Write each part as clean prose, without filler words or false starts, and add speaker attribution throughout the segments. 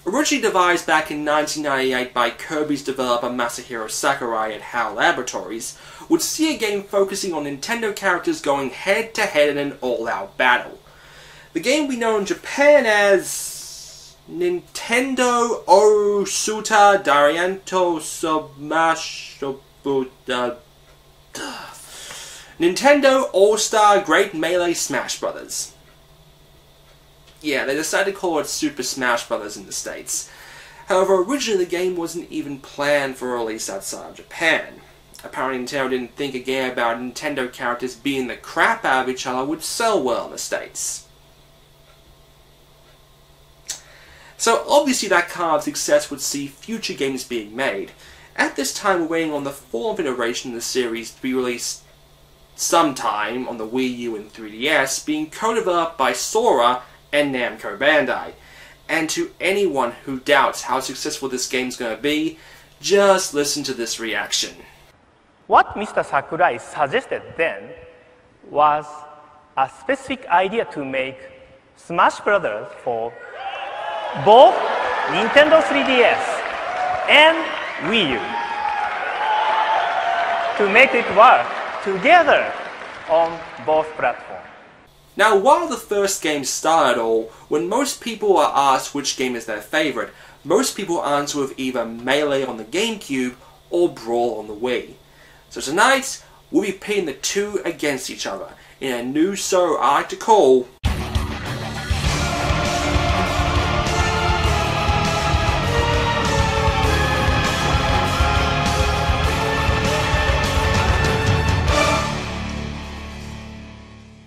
Speaker 1: Originally devised back in 1998 by Kirby's developer Masahiro Sakurai at HAL Laboratories, would see a game focusing on Nintendo characters going head-to-head in an all-out battle. The game we know in Japan as Nintendo Osuta Darianto Nintendo All-Star Great Melee Smash Brothers. Yeah, they decided to call it Super Smash Brothers in the States. However, originally the game wasn't even planned for release outside of Japan. Apparently Nintendo didn't think a game about Nintendo characters beating the crap out of each other would sell well in the States. So obviously that kind of success would see future games being made. At this time we're waiting on the fourth iteration of the series to be released sometime on the Wii U and 3DS, being co-developed by Sora and Namco Bandai. And to anyone who doubts how successful this game's going to be, just listen to this reaction.
Speaker 2: What Mr. Sakurai suggested then was a specific idea to make Smash Brothers for both Nintendo 3DS and Wii U, to make it work together on both platforms.
Speaker 1: Now, while the first game started all, when most people are asked which game is their favorite, most people answer with either Melee on the GameCube or Brawl on the Wii. So tonight, we'll be pitting the two against each other in a new show I like to call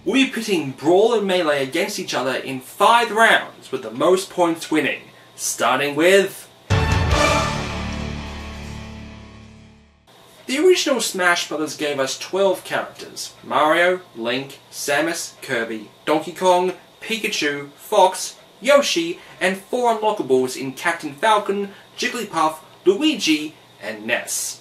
Speaker 1: We'll be pitting Brawl and Melee against each other in 5 rounds, with the most points winning, starting with the original Smash Bros. Gave us 12 characters: Mario, Link, Samus, Kirby, Donkey Kong, Pikachu, Fox, Yoshi, and 4 unlockables in Captain Falcon, Jigglypuff, Luigi, and Ness.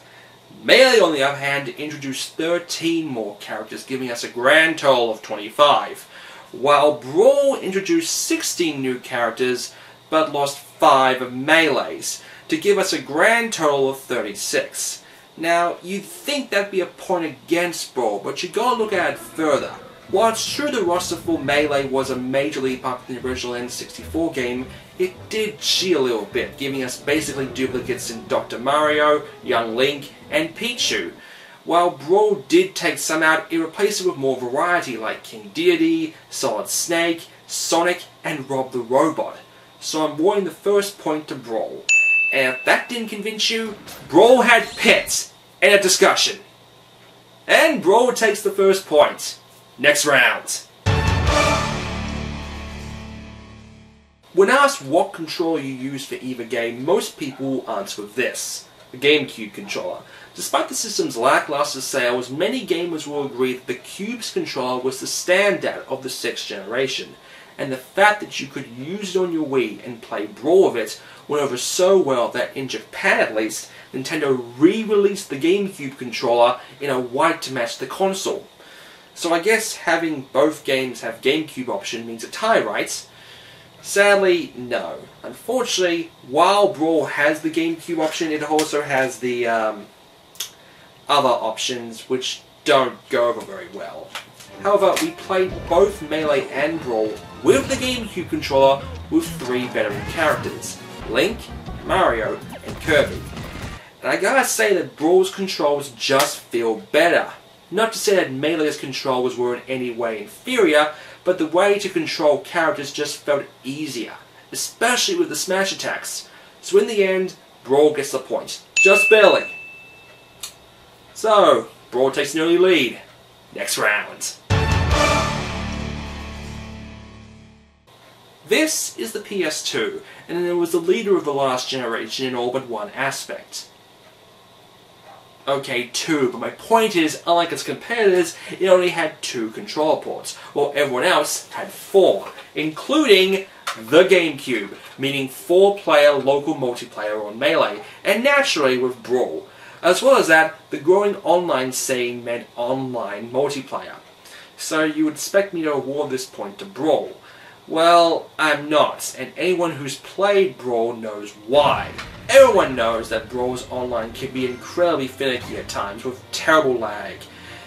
Speaker 1: Melee, on the other hand, introduced 13 more characters, giving us a grand total of 25, while Brawl introduced 16 new characters, but lost 5 of Melees, to give us a grand total of 36. Now, you'd think that'd be a point against Brawl, but you gotta look at it further. While it's true the roster for Melee was a major leap up in the original N64 game, it did cheat a little bit, giving us basically duplicates in Dr. Mario, Young Link, and Pichu. While Brawl did take some out, it replaced it with more variety like King Deity, Solid Snake, Sonic, and Rob the Robot. So I'm awarding the first point to Brawl. And if that didn't convince you, Brawl had pits and a discussion. And Brawl takes the first point. Next round. When asked what controller you use for either game, most people answer with this: the GameCube controller. Despite the system's lackluster sales, many gamers will agree that the Cube's controller was the standout of the 6th generation, and the fact that you could use it on your Wii and play Brawl with it went over so well that, in Japan at least, Nintendo re-released the GameCube controller in a white to match the console. So I guess having both games have GameCube option means a tie, right? Sadly, no. Unfortunately, while Brawl has the GameCube option, it also has the other options, which don't go over very well. However, we played both Melee and Brawl with the GameCube controller with 3 veteran characters: Link, Mario, and Kirby. And I gotta say that Brawl's controls just feel better. Not to say that Melee's controls were in any way inferior, but the way to control characters just felt easier, especially with the smash attacks. So in the end, Brawl gets the point. Just barely. So, Brawl takes an early lead. Next round. This is the PS2, and it was the leader of the last generation in all but one aspect. Okay, 2, but my point is, unlike its competitors, it only had 2 controller ports, while everyone else had 4, including the GameCube, meaning 4-player local multiplayer on Melee, and naturally with Brawl. As well as that, the growing online scene meant online multiplayer. So you would expect me to award this point to Brawl. Well, I'm not, and anyone who's played Brawl knows why. Everyone knows that Brawl's online can be incredibly finicky at times with terrible lag.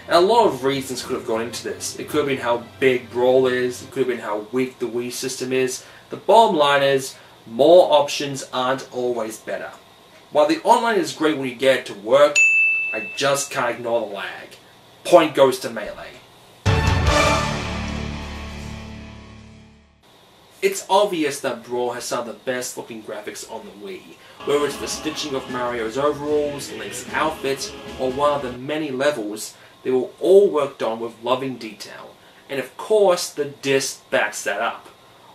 Speaker 1: And a lot of reasons could have gone into this. It could have been how big Brawl is, it could have been how weak the Wii system is. The bottom line is, more options aren't always better. While the online is great when you get it to work, I just can't ignore the lag. Point goes to Melee. It's obvious that Brawl has some of the best looking graphics on the Wii, whether it's the stitching of Mario's overalls, Link's outfit, or one of the many levels. They were all worked on with loving detail, and of course the disc backs that up.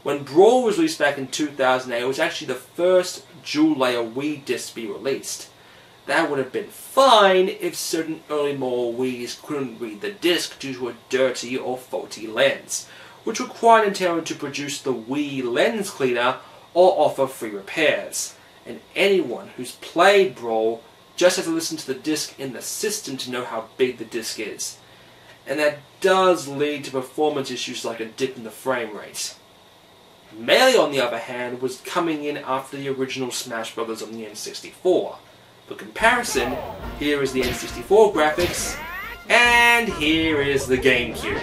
Speaker 1: When Brawl was released back in 2008, it was actually the first dual-layer Wii disc to be released. That would have been fine if certain early model Wiis couldn't read the disc due to a dirty or faulty lens, which required Nintendo to produce the Wii Lens Cleaner or offer free repairs. And anyone who's played Brawl just has to listen to the disc in the system to know how big the disc is. And that does lead to performance issues like a dip in the frame rate. Melee, on the other hand, was coming in after the original Smash Bros. On the N64. For comparison, here is the N64 graphics, and here is the GameCube.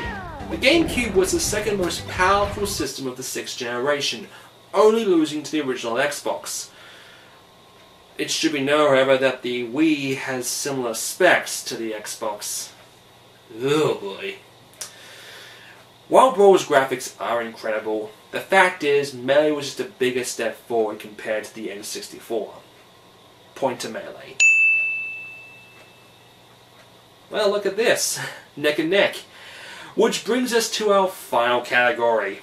Speaker 1: The GameCube was the second most powerful system of the 6th generation, only losing to the original Xbox. It should be known, however, that the Wii has similar specs to the Xbox. Oh boy. While Brawl's graphics are incredible, the fact is Melee was just a bigger step forward compared to the N64. Point to Melee. Well, look at this. Neck and neck. Which brings us to our final category.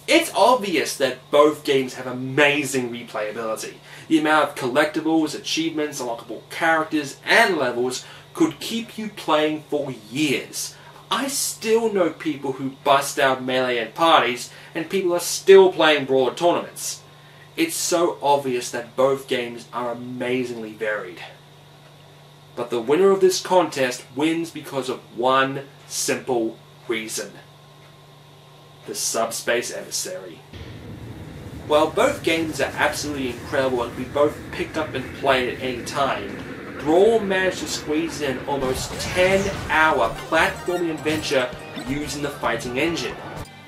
Speaker 1: It's obvious that both games have amazing replayability. The amount of collectibles, achievements, unlockable characters, and levels could keep you playing for years. I still know people who bust out Melee at parties, and people are still playing Brawl at tournaments. It's so obvious that both games are amazingly varied. But the winner of this contest wins because of one simple reason. The Subspace Emissary. While both games are absolutely incredible and can be both picked up and played at any time, Brawl managed to squeeze in an almost 10-hour platforming adventure using the fighting engine.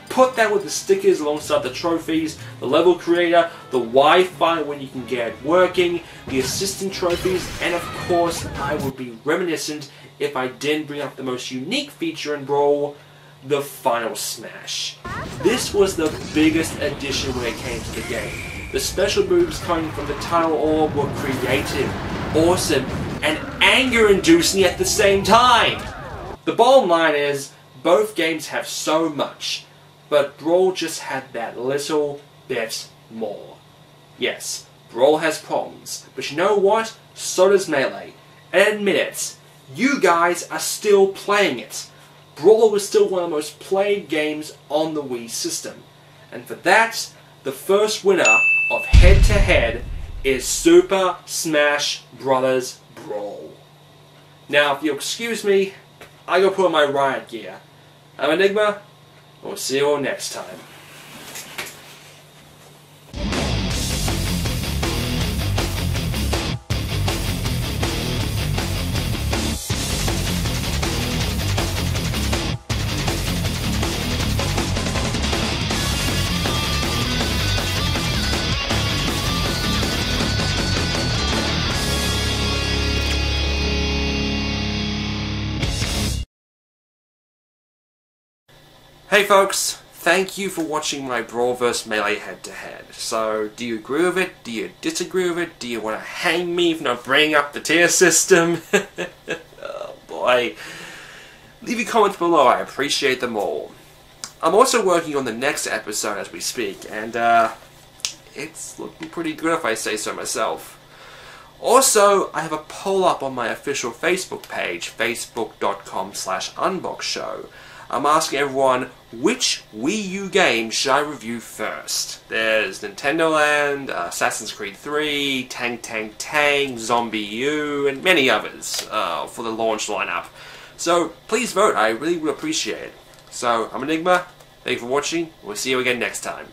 Speaker 1: Put that with the stickers alongside the trophies, the level creator, the Wi-Fi when you can get it working, the assistant trophies, and of course I would be reminiscent if I didn't bring up the most unique feature in Brawl, the Final Smash. This was the biggest addition when it came to the game. The special moves coming from the title orb were creative, awesome, and anger-inducing at the same time. The bottom line is, both games have so much, but Brawl just had that little bit more. Yes, Brawl has problems, but you know what? So does Melee. And admit it, you guys are still playing it. Brawl was still one of the most played games on the Wii system. And for that, the first winner of head-to-head is Super Smash Bros. Brawl. Now, if you'll excuse me, I go put on my riot gear. I'm Enigma, and we'll see you all next time. Hey folks, thank you for watching my Brawl vs Melee head-to-head. So, do you agree with it? Do you disagree with it? Do you want to hang me for not bringing up the tier system? Oh boy. Leave your comments below, I appreciate them all. I'm also working on the next episode as we speak, and it's looking pretty good if I say so myself. Also, I have a poll up on my official Facebook page, facebook.com/unboxshow. I'm asking everyone, which Wii U game should I review first? There's Nintendo Land, Assassin's Creed 3, Tang, Zombie U, and many others for the launch lineup. So please vote, I really would appreciate it. So, I'm Enigma, thank you for watching, we'll see you again next time.